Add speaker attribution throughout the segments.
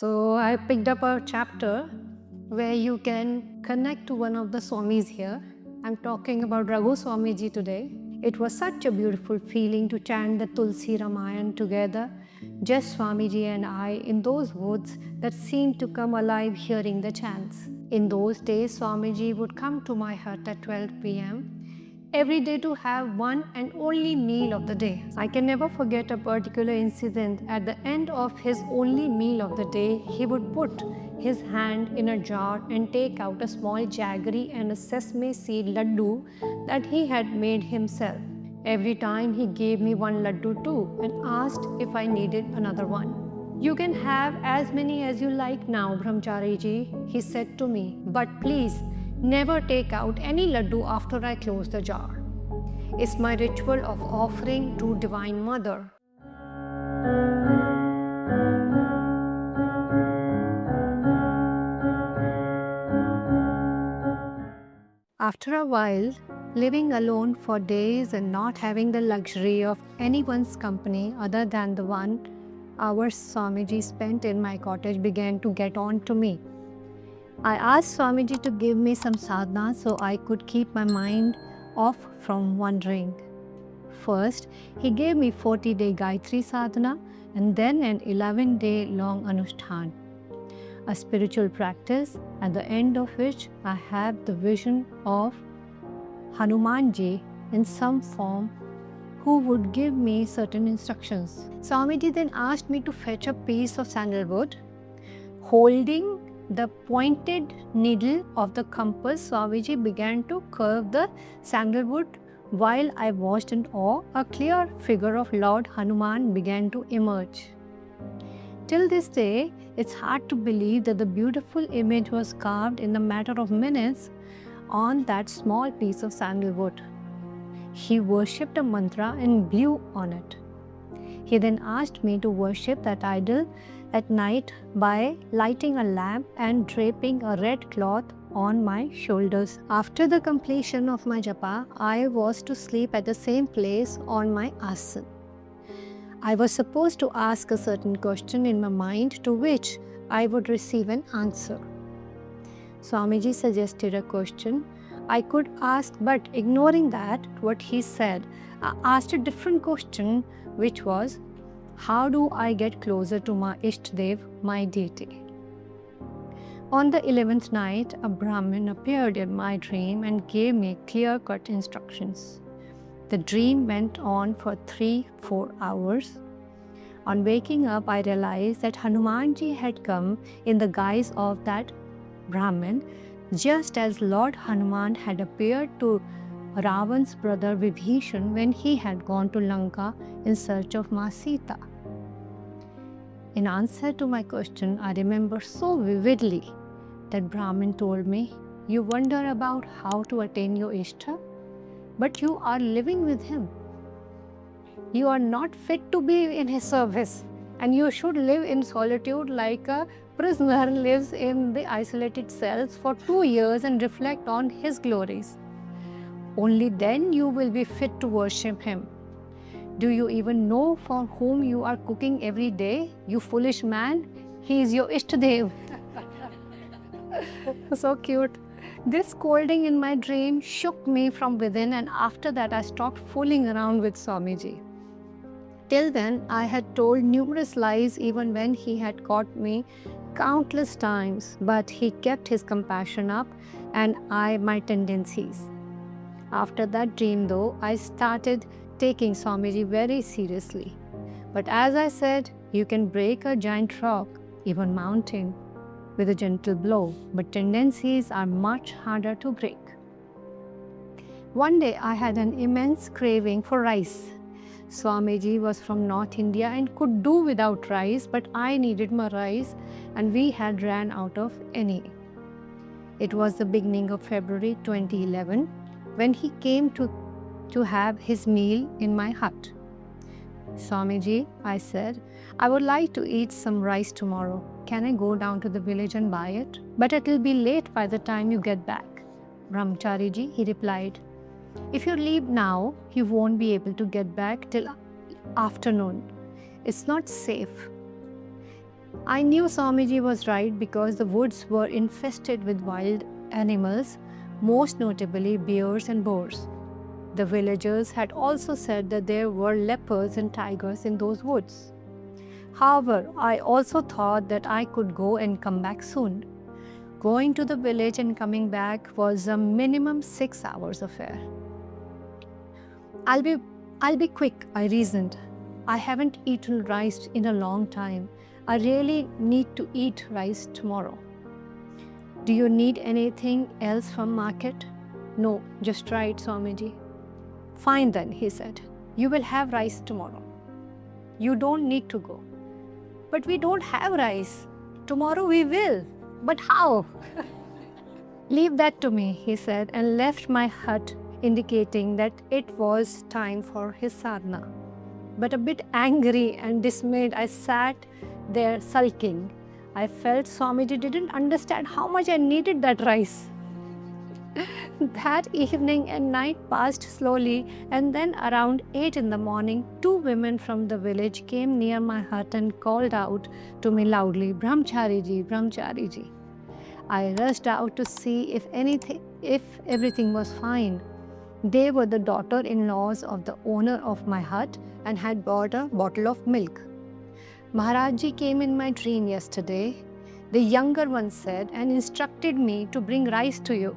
Speaker 1: So I picked up a chapter where you can connect to one of the Swamis here. I'm talking about Raghu Swamiji today. It was such a beautiful feeling to chant the Tulsi Ramayan together, just Swamiji and I, in those woods that seemed to come alive hearing the chants. In those days, Swamiji would come to my hut at 12 p.m. every day to have one and only meal of the day. I can never forget a particular incident. At the end of his only meal of the day, he would put his hand in a jar and take out a small jaggery and a sesame seed laddu that he had made himself. Every time he gave me one laddu too and asked if I needed another one. You can have as many as you like now, Brahmachari ji, he said to me, but please never take out any laddu after I close the jar. It's my ritual of offering to Divine Mother. After a while, living alone for days and not having the luxury of anyone's company other than the 1 hour Swamiji spent in my cottage began to get on to me. I asked Swamiji to give me some sadhana so I could keep my mind off from wandering. First, he gave me 40-day Gayatri sadhana and then an 11-day long Anushthan, a spiritual practice at the end of which I had the vision of Hanumanji in some form who would give me certain instructions. Swamiji then asked me to fetch a piece of sandalwood. Holding the pointed needle of the compass, Swamiji began to curve the sandalwood. While I watched in awe, a clear figure of Lord Hanuman began to emerge. Till this day, it's hard to believe that the beautiful image was carved in a matter of minutes on that small piece of sandalwood. He worshipped a mantra and blew on it. He then asked me to worship that idol at night by lighting a lamp and draping a red cloth on my shoulders. After the completion of my japa, I was to sleep at the same place on my asana. I was supposed to ask a certain question in my mind to which I would receive an answer. Swamiji suggested a question I could ask, but ignoring that, what he said, I asked a different question, which was, how do I get closer to my Ishtdev, my deity? On the 11th night, a Brahmin appeared in my dream and gave me clear-cut instructions. The dream went on for 3-4 hours. On waking up, I realized that Hanumanji had come in the guise of that Brahmin, just as Lord Hanuman had appeared to Ravan's brother Vibhishan when he had gone to Lanka in search of Ma Sita. In answer to my question, I remember so vividly that Brahmin told me, you wonder about how to attain your Ishta, but you are living with him. You are not fit to be in his service, and you should live in solitude like a prisoner lives in the isolated cells for 2 years and reflect on his glories. Only then you will be fit to worship him. Do you even know for whom you are cooking every day, you foolish man? He is your Ishtdev. So cute. This scolding in my dream shook me from within, and after that I stopped fooling around with Swamiji. Till then, I had told numerous lies even when he had caught me countless times, but he kept his compassion up and I my tendencies. After that dream though, I started taking Swamiji very seriously. But as I said, you can break a giant rock, even mountain, with a gentle blow, but tendencies are much harder to break. One day I had an immense craving for rice. Swamiji was from North India and could do without rice, but I needed my rice and we had ran out of any. It was the beginning of February 2011 when he came to have his meal in my hut. Swamiji, I said, I would like to eat some rice tomorrow. Can I go down to the village and buy it? But it will be late by the time you get back. Brahmachari ji, he replied, if you leave now, you won't be able to get back till afternoon. It's not safe. I knew Swamiji was right because the woods were infested with wild animals, most notably bears and boars. The villagers had also said that there were leopards and tigers in those woods. However, I also thought that I could go and come back soon. Going to the village and coming back was a minimum 6 hours affair. I'll be quick, I reasoned. I haven't eaten rice in a long time. I really need to eat rice tomorrow. Do you need anything else from market? No, just try it, Swamiji. Fine then, he said. You will have rice tomorrow. You don't need to go. But we don't have rice. Tomorrow we will. But how? Leave that to me, he said, and left my hut, indicating that it was time for his sadhana. But a bit angry and dismayed, I sat there sulking. I felt Swamiji didn't understand how much I needed that rice. That evening and night passed slowly, and then around 8 in the morning, 2 women from the village came near my hut and called out to me loudly, Brahmachariji, Brahmachariji. I rushed out to see if everything was fine. They were the daughter-in-laws of the owner of my hut and had bought a bottle of milk. Maharajji came in my dream yesterday, the younger one said, and instructed me to bring rice to you.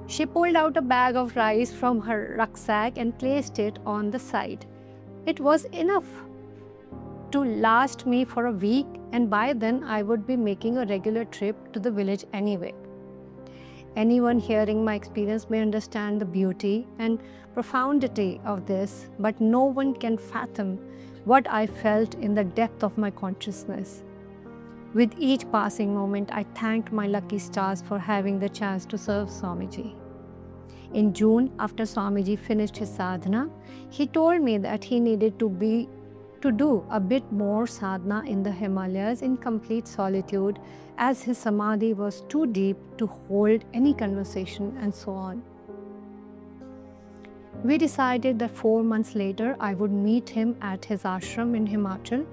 Speaker 1: She pulled out a bag of rice from her rucksack and placed it on the side. It was enough to last me for a week, and by then I would be making a regular trip to the village anyway. Anyone hearing my experience may understand the beauty and profundity of this, but no one can fathom what I felt in the depth of my consciousness. With each passing moment, I thanked my lucky stars for having the chance to serve Swamiji. In June, after Swamiji finished his sadhana, he told me that he needed to do a bit more sadhana in the Himalayas in complete solitude, as his samadhi was too deep to hold any conversation and so on. We decided that 4 months later I would meet him at his ashram in Himachal,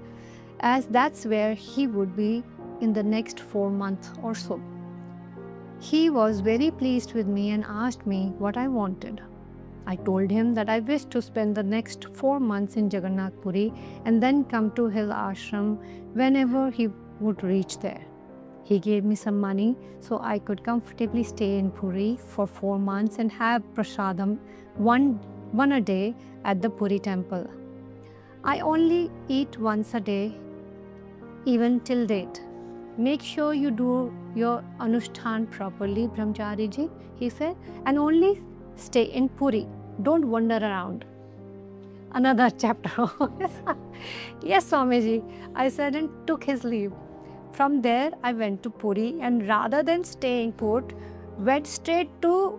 Speaker 1: as that's where he would be in the next 4 months or so. He was very pleased with me and asked me what I wanted. I told him that I wished to spend the next 4 months in Jagannath Puri and then come to his ashram whenever he would reach there. He gave me some money so I could comfortably stay in Puri for 4 months and have prasadam one a day at the Puri temple. I only eat once a day, even till date. Make sure you do your anushthan properly, Brahmachariji, he said, and only stay in Puri. Don't wander around. Another chapter. Yes, Swamiji, I said and took his leave. From there, I went to Puri and rather than staying put, went straight to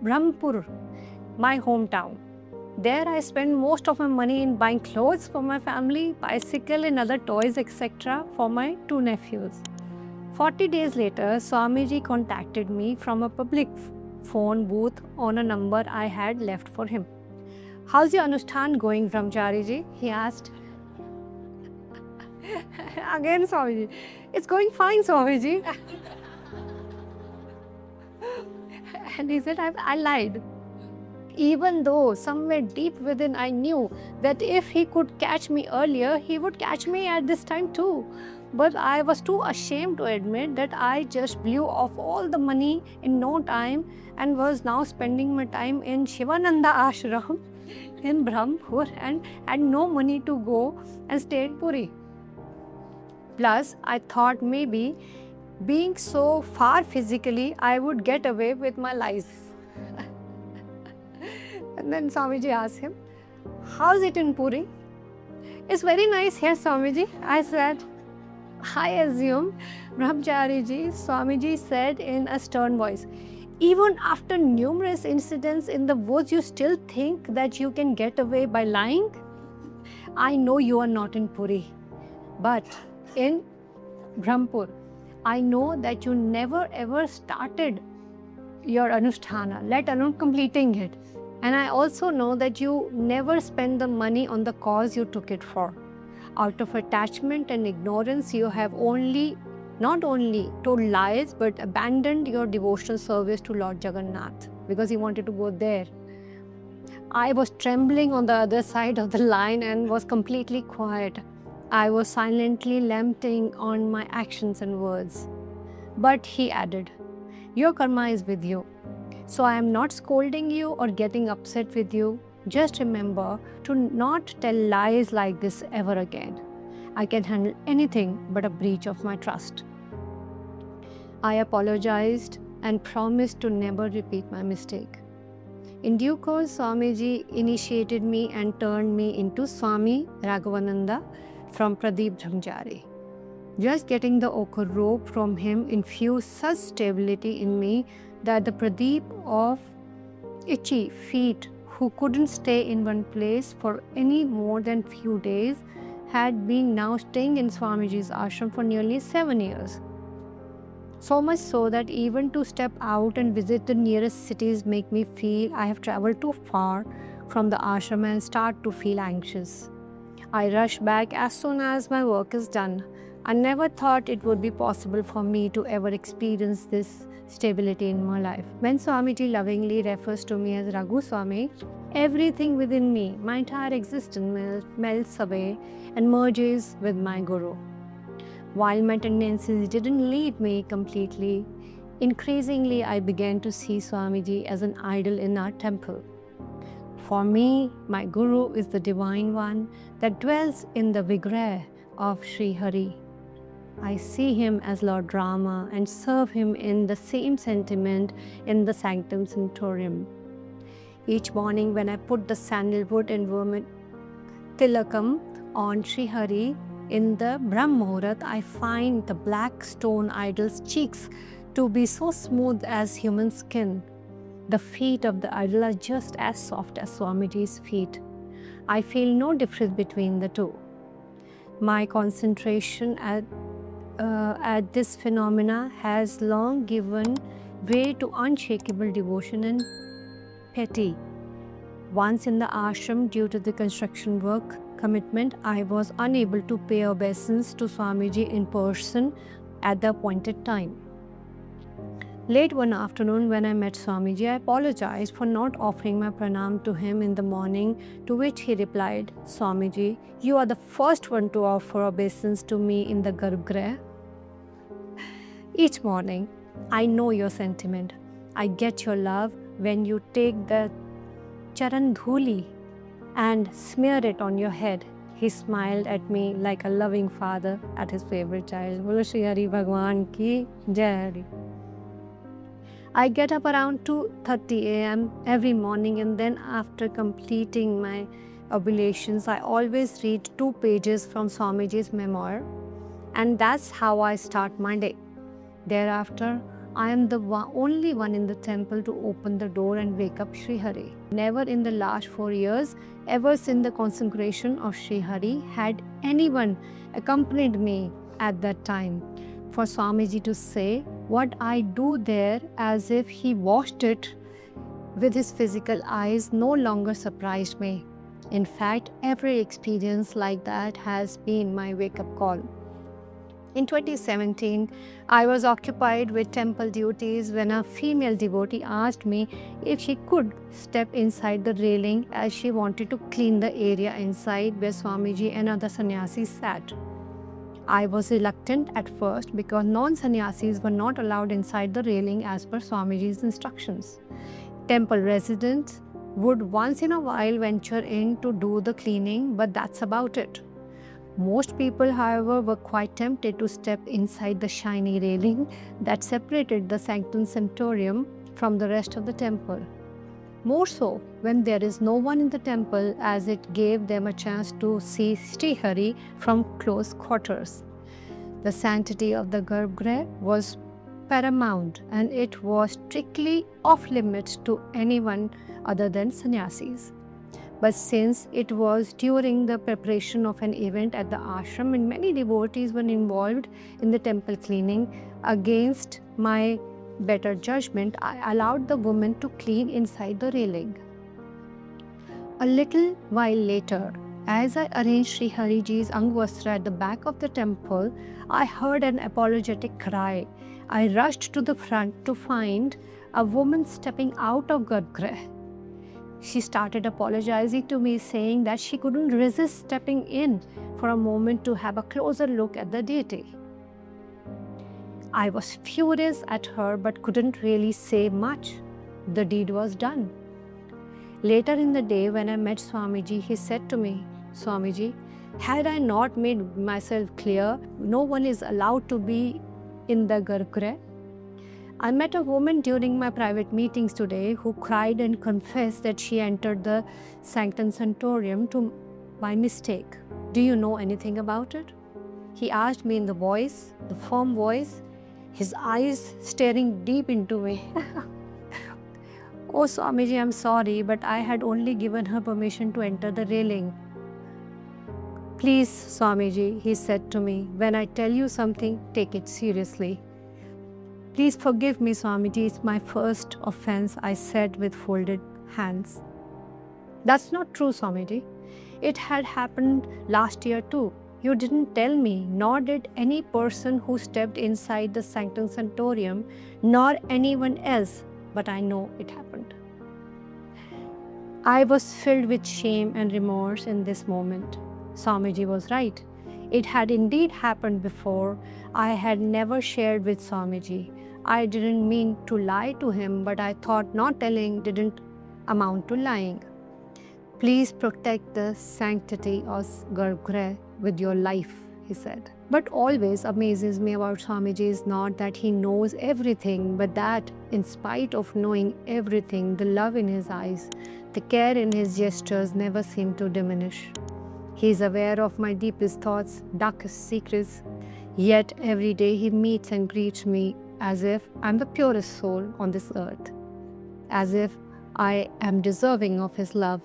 Speaker 1: Brahmpur, my hometown. There I spent most of my money in buying clothes for my family, bicycle and other toys, etc. for my 2 nephews. 40 days later, Swamiji contacted me from a public phone booth on a number I had left for him. How's your anushthan going, Brahmachariji? He asked. Again, Swamiji. It's going fine, Swamiji. And he said, I lied. Even though somewhere deep within I knew that if he could catch me earlier, he would catch me at this time too. But I was too ashamed to admit that I just blew off all the money in no time and was now spending my time in Shivananda ashram in Brahmpur and had no money to go and stay in Puri. Plus, I thought maybe being so far physically, I would get away with my lies. And then Swamiji asked him, how's it in Puri? It's very nice here, Swamiji. I said, I assume, Brahmachariji, Swamiji said in a stern voice, even after numerous incidents in the woods, you still think that you can get away by lying? I know you are not in Puri, but in Brahmpur, I know that you never ever started your anusthana, let alone completing it. And I also know that you never spent the money on the cause you took it for. Out of attachment and ignorance, you have not only told lies but abandoned your devotional service to Lord Jagannath because he wanted to go there. I was trembling on the other side of the line and was completely quiet. I was silently lamenting on my actions and words. But he added, "Your karma is with you. So I am not scolding you or getting upset with you. Just remember to not tell lies like this ever again. I can handle anything but a breach of my trust." I apologized and promised to never repeat my mistake. In due course, Swamiji initiated me and turned me into Swami Raghavananda from Pradeep Brahmachari. Just getting the ochre robe from him infused such stability in me that the Pradeep of itchy feet who couldn't stay in one place for any more than few days had been now staying in Swamiji's ashram for nearly 7 years. So much so that even to step out and visit the nearest cities make me feel I have traveled too far from the ashram and start to feel anxious. I rush back as soon as my work is done. I never thought it would be possible for me to ever experience this stability in my life. When Swamiji lovingly refers to me as Raghu Swami, everything within me, my entire existence melts away and merges with my Guru. While my tendencies didn't leave me completely, increasingly I began to see Swamiji as an idol in our temple. For me, my Guru is the Divine One that dwells in the Vigraha of Sri Hari. I see him as Lord Rama and serve him in the same sentiment in the Sanctum Sanctorum. Each morning when I put the sandalwood and vermilion tilakam on Sri Hari, in the Brahm Muhurat, I find the black stone idol's cheeks to be so smooth as human skin. The feet of the idol are just as soft as Swamiji's feet. I feel no difference between the two. My concentration at this phenomena has long given way to unshakable devotion and piety. Once in the ashram, due to the construction work commitment, I was unable to pay obeisance to Swamiji in person at the appointed time. Late one afternoon when I met Swamiji, I apologized for not offering my pranam to him in the morning, to which he replied, "Swamiji, you are the first one to offer obeisance to me in the Garbhagriha. Each morning, I know your sentiment. I get your love when you take the charan dhuli and smear it on your head." He smiled at me like a loving father at his favorite child. Bolo Shri Hari Bhagwan ki Jai Hari. I get up around 2:30 a.m. every morning, and then after completing my oblations, I always read 2 pages from Swamiji's memoir, and that's how I start my day. Thereafter, I am the only one in the temple to open the door and wake up Sri Hari. Never in the last 4 years, ever since the consecration of Sri Hari, had anyone accompanied me at that time. For Swamiji to say what I do there as if he watched it with his physical eyes no longer surprised me. In fact, every experience like that has been my wake-up call. In 2017, I was occupied with temple duties when a female devotee asked me if she could step inside the railing as she wanted to clean the area inside where Swamiji and other sannyasis sat. I was reluctant at first because non-sannyasis were not allowed inside the railing as per Swamiji's instructions. Temple residents would once in a while venture in to do the cleaning, but that's about it. Most people, however, were quite tempted to step inside the shiny railing that separated the Sanctum Sanctorum from the rest of the temple. More so when there is no one in the temple, as it gave them a chance to see Sri Hari from close quarters. The sanctity of the Garbhagriha was paramount, and it was strictly off limits to anyone other than sannyasis. But since it was during the preparation of an event at the ashram and many devotees were involved in the temple cleaning, against my better judgment, I allowed the woman to clean inside the railing. A little while later, As I arranged Sri Hariji's Angvastra at the back of the temple, I heard an apologetic cry. I rushed to the front to find a woman stepping out of Garbhagriha. She started apologizing to me, saying that she couldn't resist stepping in for a moment to have a closer look at the deity. I was furious at her but couldn't really say much. The deed was done. Later in the day, when I met Swamiji, he said to me, "Swamiji, had I not made myself clear, no one is allowed to be in the Garbhagriha?" I met a woman during my private meetings today who cried and confessed that she entered the Sanctum Sanctorum by mistake. Do you know anything about it? He asked me in the firm voice, his eyes staring deep into me. "Oh Swamiji, I'm sorry, but I had only given her permission to enter the railing." "Please, Swamiji," he said to me, "when I tell you something, take it seriously." "Please forgive me, Swamiji, it's my first offense," I said with folded hands. "That's not true, Swamiji. It had happened last year too. You didn't tell me, nor did any person who stepped inside the Sanctum Sanctorum, nor anyone else, but I know it happened." I was filled with shame and remorse in this moment. Swamiji was right. It had indeed happened before. I had never shared with Swamiji. I didn't mean to lie to him, but I thought not telling didn't amount to lying. "Please protect the sanctity of Garbhagriha with your life," he said. What always amazes me about Swamiji is not that he knows everything, but that, in spite of knowing everything, the love in his eyes, the care in his gestures never seem to diminish. He is aware of my deepest thoughts, darkest secrets, yet every day he meets and greets me as if I'm the purest soul on this earth, as if I am deserving of his love.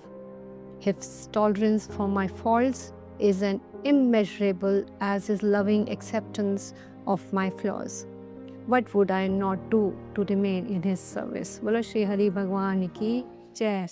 Speaker 1: His tolerance for my faults is as immeasurable as his loving acceptance of my flaws. What would I not do to remain in his service? Bolo Shri Hari Bhagwan ki Jai.